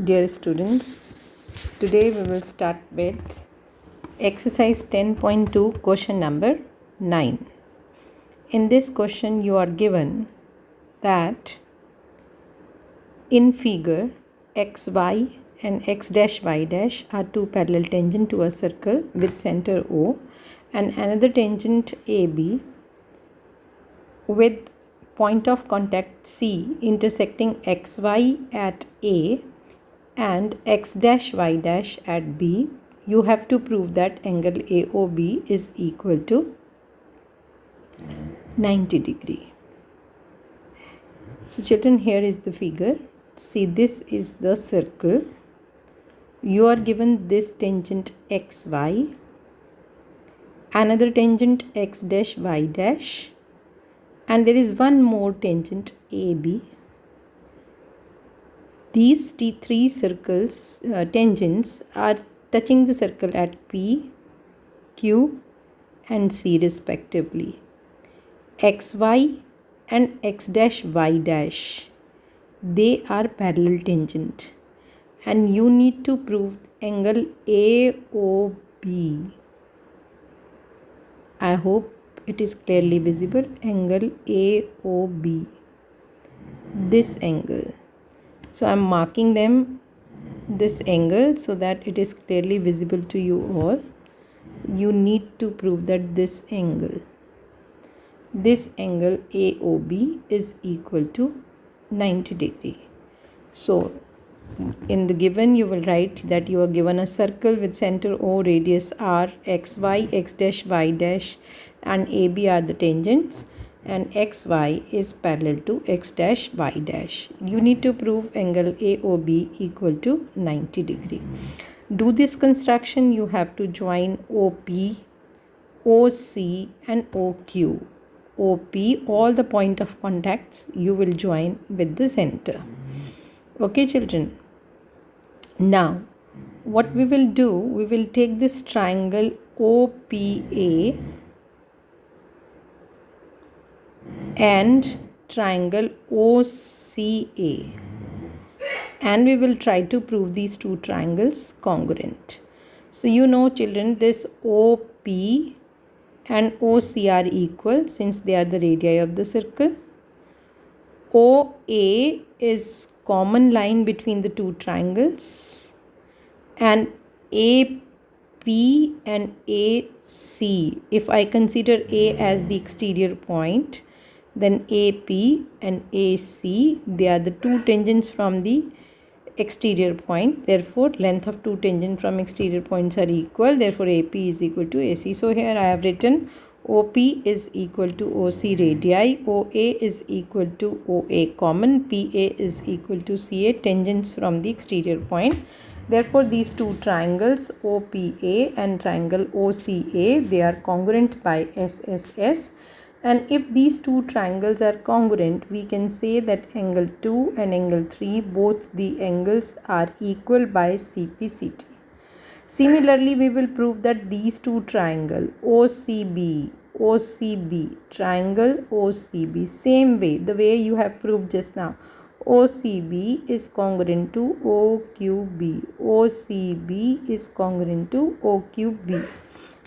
Dear students, today we will start with exercise 10.2 question number 9. In this question you are given that in figure xy and x dash y dash are two parallel tangent to a circle with center O and another tangent AB with point of contact C intersecting xy at A and x dash y dash at B, you have to prove that angle AOB is equal to 90 degree. So children, here is the figure. See, this is the circle. You are given this tangent xy, another tangent x dash y dash, and there is one more tangent AB. These three circles, tangents are touching the circle at P, Q and C respectively. XY and X dash Y dash, they are parallel tangent and you need to prove angle AOB. I hope it is clearly visible. Angle AOB, this angle. So I am marking them this angle so that it is clearly visible to you all. You need to prove that this angle AOB is equal to 90 degree. So in the given you will write that you are given a circle with center O, radius R, XY, X dash Y dash and AB are the tangents and XY is parallel to X dash Y dash. You need to prove angle AOB equal to 90 degree. Do this construction, you have to join OP, OC and OQ. OP, all the point of contacts you will join with the center. Okay children. Now what we will do, we will take this triangle OPA and triangle OCA and we will try to prove these two triangles congruent. So you know children, this OP and OC are equal since they are the radii of the circle. OA is common line between the two triangles and AP and AC, if I consider A as the exterior point, then AP and AC, they are the two tangents from the exterior point. Therefore length of two tangents from exterior points are equal. Therefore AP is equal to AC. So here I have written OP is equal to OC radii, OA is equal to OA common, PA is equal to CA tangents from the exterior point. Therefore these two triangles OPA and triangle OCA, they are congruent by SSS. And if these two triangles are congruent, we can say that angle 2 and angle 3, both the angles are equal by CPCT. Similarly, we will prove that these two triangles OCB, triangle OCB, same way, the way you have proved just now, OCB is congruent to OQB, OCB is congruent to OQB.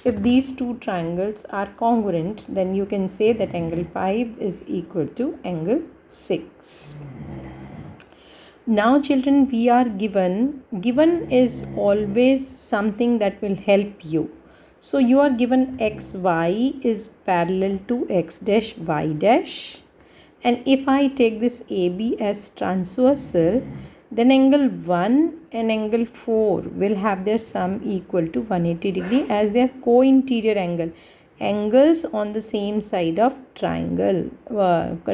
If these two triangles are congruent, then you can say that angle 5 is equal to angle 6. Now children, we are given is always something that will help you. So you are given xy is parallel to x dash y dash, and if I take this AB as transversal, then angle 1 and angle 4 will have their sum equal to 180 degree as they are co-interior angles on the same side of triangle,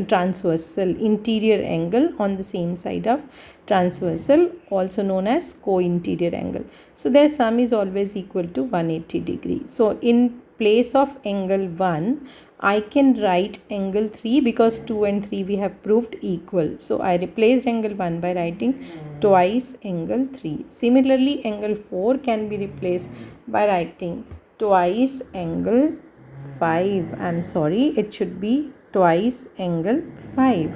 transversal, interior angle on the same side of transversal, also known as co-interior angle. So their sum is always equal to 180 degree. So in place of angle 1, I can write angle 3 because 2 and 3 we have proved equal. So I replaced angle 1 by writing twice angle 3. Similarly, angle 4 can be replaced by writing twice angle 5. I'm sorry, it should be twice angle 5.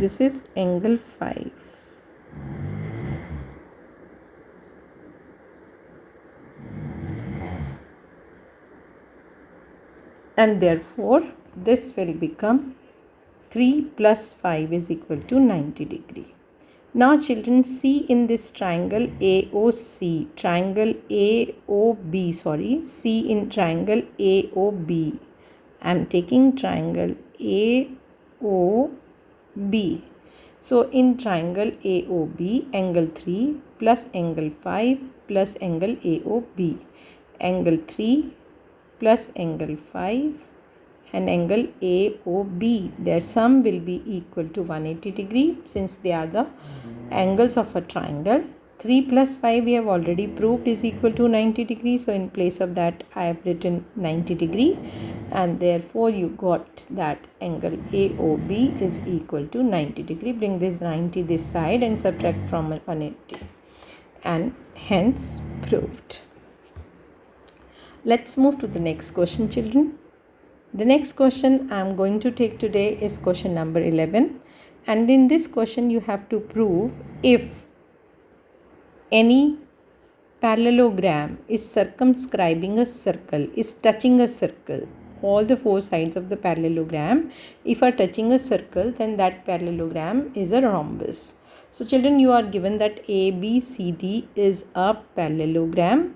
This is angle 5. And therefore this will become 3 plus 5 is equal to 90 degree. Now children, see in this triangle AOC, see in triangle AOB. I am taking triangle AOB. So in triangle AOB, angle 3 plus angle 5 plus angle AOB. Angle 3 plus angle 5 and angle AOB. Their sum will be equal to 180 degree since they are the angles of a triangle. 3 plus 5 we have already proved is equal to 90 degree. So in place of that I have written 90 degree, and therefore you got that angle AOB is equal to 90 degree. Bring this 90 this side and subtract from 180, and hence proved. Let's move to the next question, children. The next question I am going to take today is question number 11, and in this question you have to prove if any parallelogram is circumscribing a circle, is touching a circle. All the four sides of the parallelogram, if are touching a circle, then that parallelogram is a rhombus. So children, you are given that ABCD is a parallelogram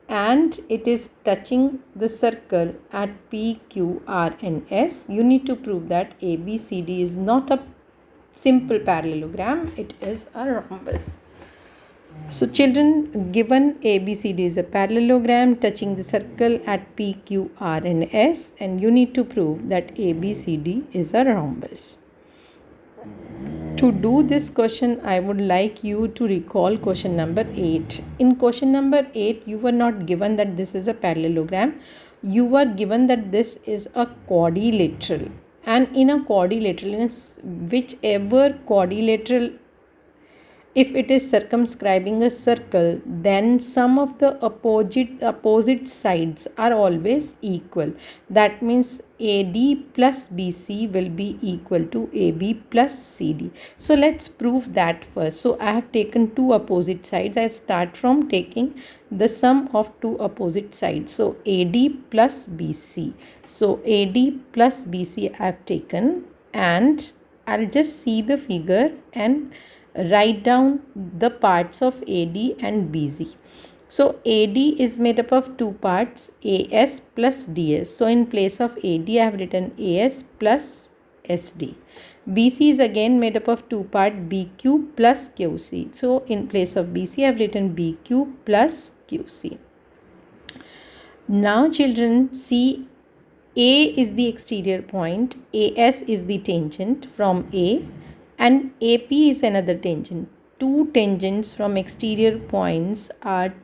and it is touching the circle at P, Q, R and S. You need to prove that ABCD is not a simple parallelogram, it is a rhombus. So children, given ABCD is a parallelogram touching the circle at P, Q, R and S, and you need to prove that ABCD is a rhombus. To do this question, I would like you to recall question number 8. In question number 8, you were not given that this is a parallelogram. You were given that this is a quadrilateral. And in a quadrilateral, whichever quadrilateral, if it is circumscribing a circle, then some of the opposite sides are always equal. That means AD plus BC will be equal to AB plus CD. So let's prove that first. So I have taken two opposite sides. I start from taking the sum of two opposite sides. So AD plus BC. So AD plus BC I have taken, and I'll just see the figure and write down the parts of AD and BC. So AD is made up of two parts, AS plus DS. So in place of AD I have written AS plus SD. BC is again made up of two parts, BQ plus QC. So in place of BC I have written BQ plus QC. Now children, see, A is the exterior point, AS is the tangent from A, and AP is another tangent. Two tangents from exterior points are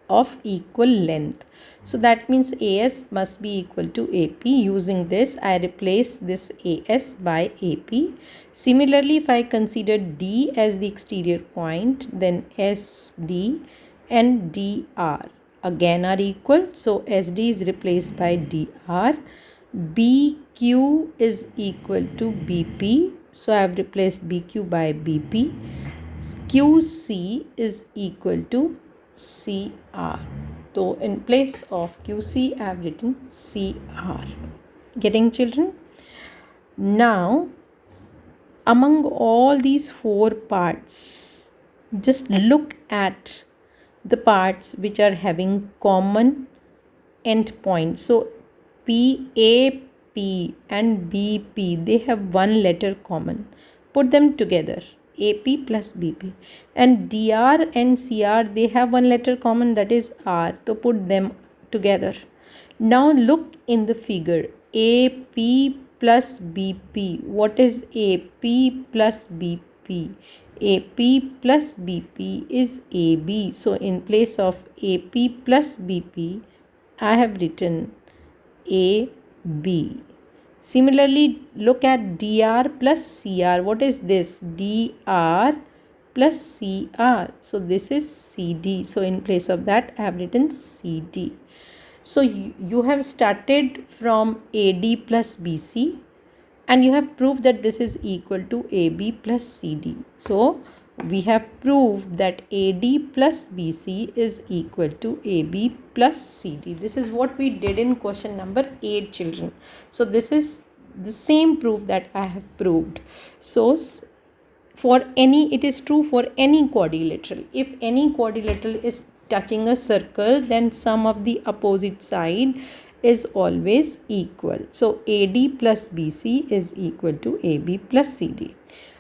of equal length. So that means AS must be equal to AP. Using this, I replace this AS by AP. Similarly, if I consider D as the exterior point, then SD and DR again are equal. So SD is replaced by DR. BQ is equal to BP. So I have replaced BQ by BP. QC is equal to CR. So in place of QC I have written CR. Getting, children? Now among all these four parts, just look at the parts which are having common endpoints. So PAP and BP, they have one letter common. Put them together, AP plus BP. And DR and CR, they have one letter common, that is R. So put them together. Now look in the figure, AP plus BP. What is AP plus BP? AP plus BP is AB. So in place of AP plus BP, I have written AB. Similarly, look at DR plus CR. What is this? DR plus CR. So this is CD. So in place of that, I have written CD. So you have started from AD plus BC. and you have proved that this is equal to AB plus CD. So we have proved that AD plus BC is equal to AB plus CD. This is what we did in question number 8, children. So this is the same proof that I have proved. So for any, it is true for any quadrilateral. If any quadrilateral is touching a circle, then sum of the opposite side is always equal. So AD plus BC is equal to AB plus CD.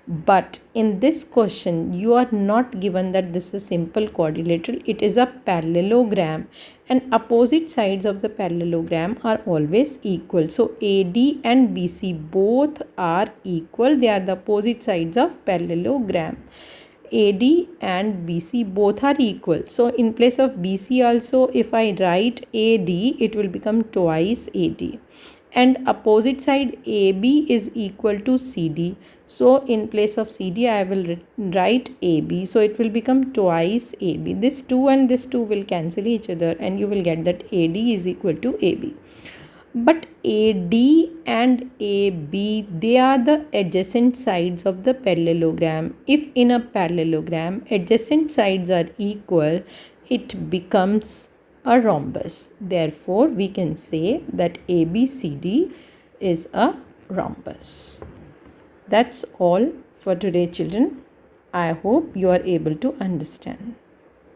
But in this question, you are not given that this is a simple quadrilateral. It is a parallelogram, and opposite sides of the parallelogram are always equal. So AD and BC both are equal. They are the opposite sides of parallelogram. AD and BC both are equal. So in place of BC also, if I write AD, it will become twice AD. And opposite side AB is equal to CD. So in place of CD, I will write AB. So it will become twice AB. This 2 and this 2 will cancel each other, and you will get that AD is equal to AB. But AD and AB, they are the adjacent sides of the parallelogram. If in a parallelogram adjacent sides are equal, it becomes a rhombus. Therefore, we can say that ABCD is a rhombus. That's all for today, children. I hope you are able to understand.